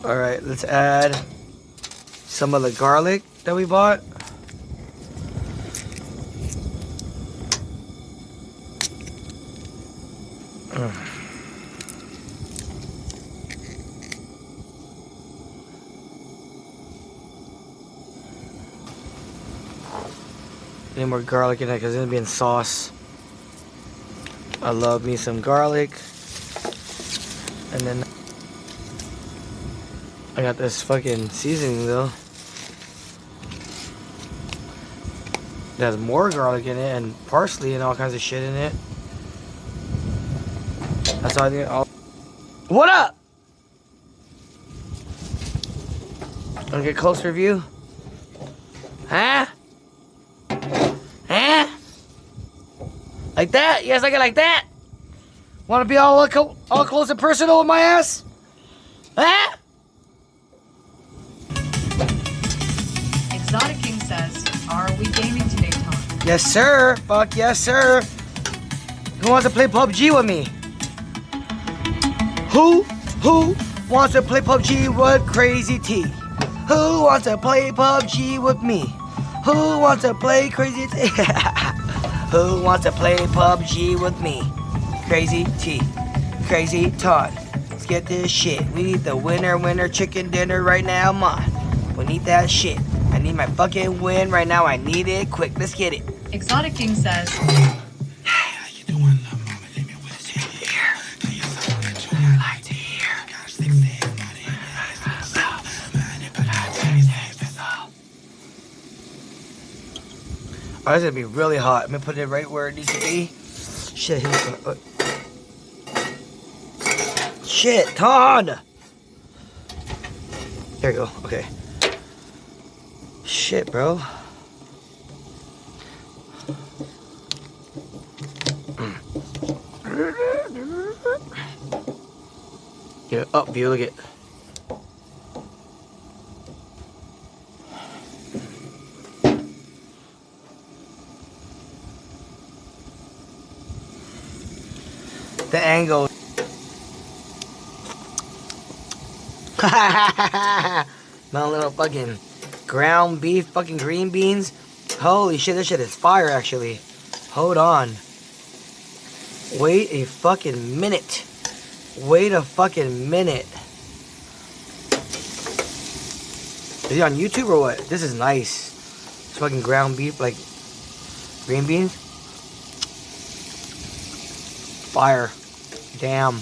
Alright, let's add some of the garlic that we bought. Need more garlic in it because it's gonna be in sauce. I love me some garlic. And then I got this fucking seasoning though. It has more garlic in it and parsley and all kinds of shit in it. That's all I think. What up? Wanna get a closer view? Huh? Huh? Like that? You guys like it like that? Want to be all close and personal with my ass? Huh? Exotic King says, are we gaming today, Tom? Yes, sir. Fuck yes, sir. Who wants to play PUBG with me? Who wants to play PUBG with Crazy T? Who wants to play PUBG with me? Who wants to play Crazy T? Who wants to play PUBG with me? Crazy T. Crazy Tawn. Let's get this shit. We need the winner chicken dinner right now, man. We need that shit. I need my fucking win right now. I need it quick. Let's get it. Exotic King says, How you doing, little mama? Let me whisper in your ear. Tell you something that you like to hear. Got a sexy ass body. Oh, it's gonna be really hot. I'm gonna put it right where it needs to be. Shit, shit, Tawn! There you go, okay. Shit, bro. Get up view, look at. The angle. My little fucking ground beef, fucking green beans. Holy shit, this shit is fire actually. Hold on. Wait a fucking minute. Wait a fucking minute. Is he on YouTube or what? This is nice. It's fucking ground beef, like green beans. Fire. Damn.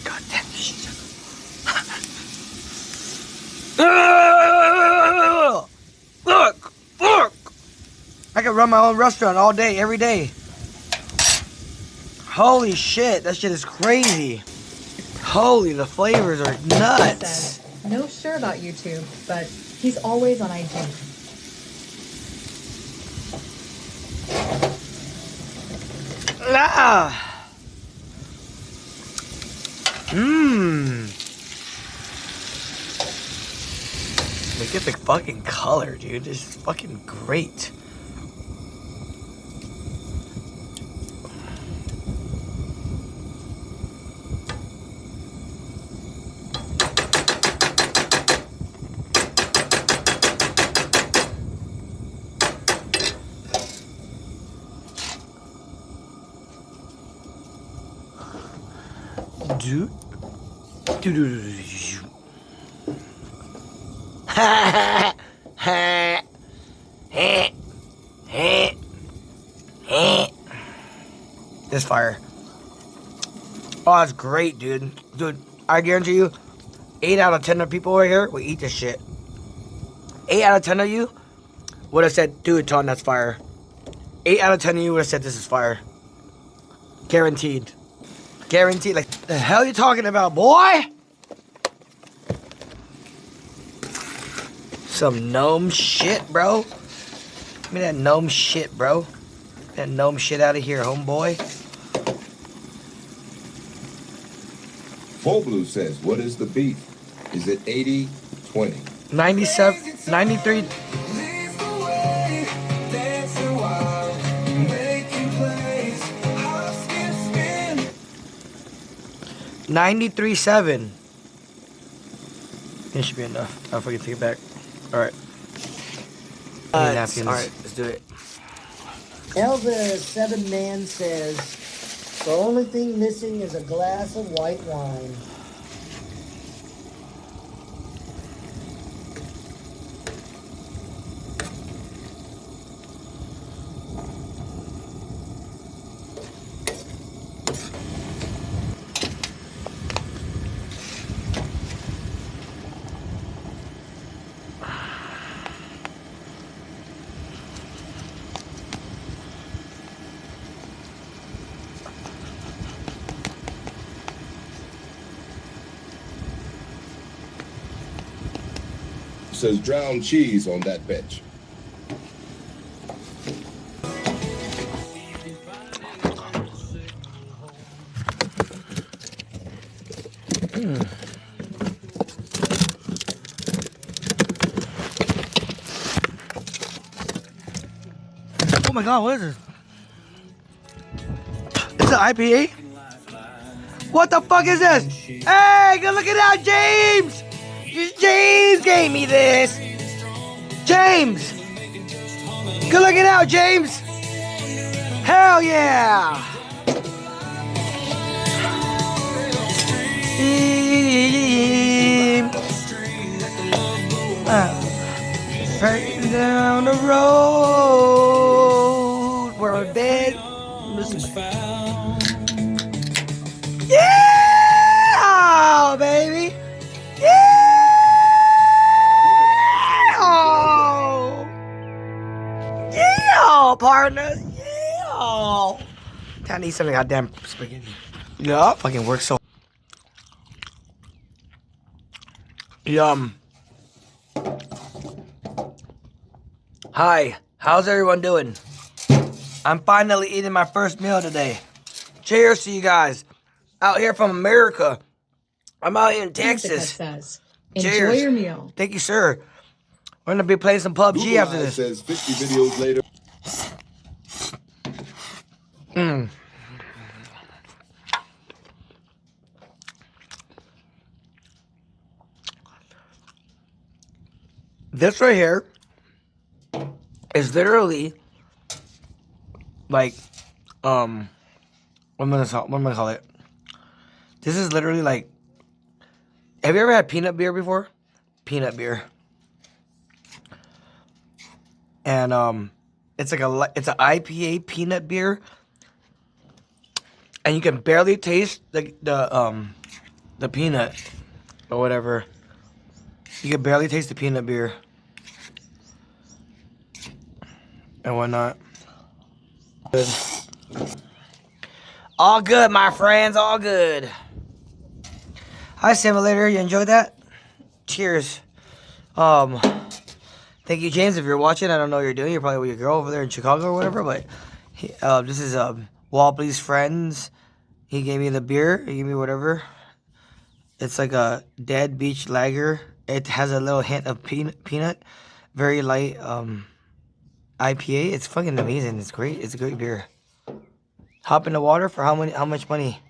God damn this shit. Look! Look! I can run my own restaurant all day, every day. Holy shit, that shit is crazy. Holy, the flavors are nuts. said, no sure about YouTube, but he's always on IG. Ah. Look at the fucking color, dude. This is fucking great. This fire. Oh, that's great, dude. Dude, I guarantee you, 8 out of 10 of people right here will eat this shit. 8 out of 10 of you would have said, dude, Tawn, that's fire. 8 out of 10 of you would have said this is fire. Guaranteed. Guaranteed. Like, the hell you talking about, boy? Some gnome shit, bro. Give me that gnome shit, bro. That gnome shit out of here, homeboy. Full Blue says, what is the beef? Is it 80-20? 97, 93. 93.7. It should be enough. I'll fucking take it back. Alright. Alright, let's do it. Elvis 7 Man says, the only thing missing is a glass of white wine. Says drowned cheese on that bench. Oh my god, what is this? It's an IPA? What the fuck is this? Hey, go look it out, James! James gave me this! James! Go look it out, James! Hell yeah! Right down the road where a bed. Yeah, baby. Yeah, yeah, partners. Yeah. I need some goddamn spaghetti. Yeah, fucking works so. Yum. Hi, how's everyone doing? I'm finally eating my first meal today. Cheers to you guys. Out here from America. I'm out here in Texas. Says, Cheers. enjoy your meal. Thank you, sir. We're gonna be playing some PUBG Google after Eye this. says 50 videos later. This right here is literally like what am I gonna call it? This is literally like, have you ever had peanut beer before? Peanut beer. And it's like it's an IPA peanut beer, and you can barely taste the peanut or whatever. You can barely taste the peanut beer and whatnot. Good. All good, my friends. All good. Hi, Simulator. You enjoyed that? Cheers. Thank you, James. If you're watching, I don't know what you're doing. You're probably with your girl over there in Chicago or whatever. But this is Wobbly's friends. He gave me the beer. He gave me whatever. It's like a Dead Beach Lager. It has a little hint of peanut. Very light IPA. It's fucking amazing. It's great. It's a great beer. Hop in the water for how much money?